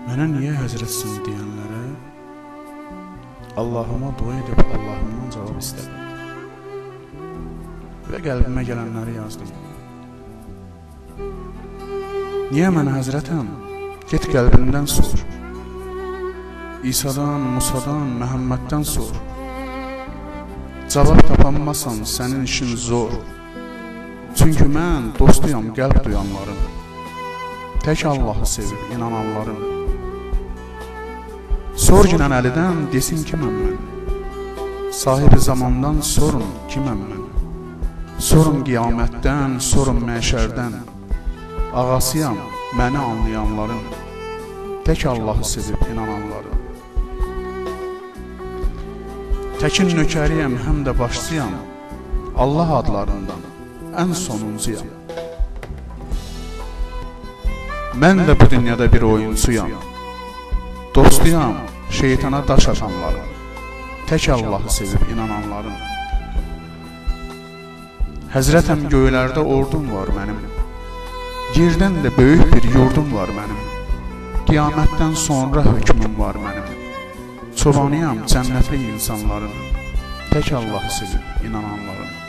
Mənə niyə həzrətsin deyənlərə Allahıma dua edib Allahımdan cavab istədim və qəlbimə gələnləri yazdım. Niyə mənə həzrətəm? Get qəlbindən sor. İsa'dan, Musadan, Məhəmməddən sor. Cavab tapanmasan sənin işin zor. Çünki mən dostuyam qəlb duyanların, tək Allahı sevib inananların. Sor ginən Əlidən, desin kiməm mən. Sahibi zamandan sorun kiməm mən. Sorun qiyamətdən, sorun məşərdən. Ağasıyam məni anlayanların, tək Allahı sevib inananların. Təkin nökəriyəm, həm də başçıyam, Allah adlarından ən sonuncuyam. Mən də bu dünyada bir oyuncuyam, dostuyam şeytana daş atanların, tək Allahı sevib inananların. Həzrətəm göylərdə ordum var mənim, yerdən də böyük bir yurdum var mənim. Qiyamətdən sonra hökmüm var mənim. Çobanıyam cənnətli insanların, tək Allahı sevib inananların.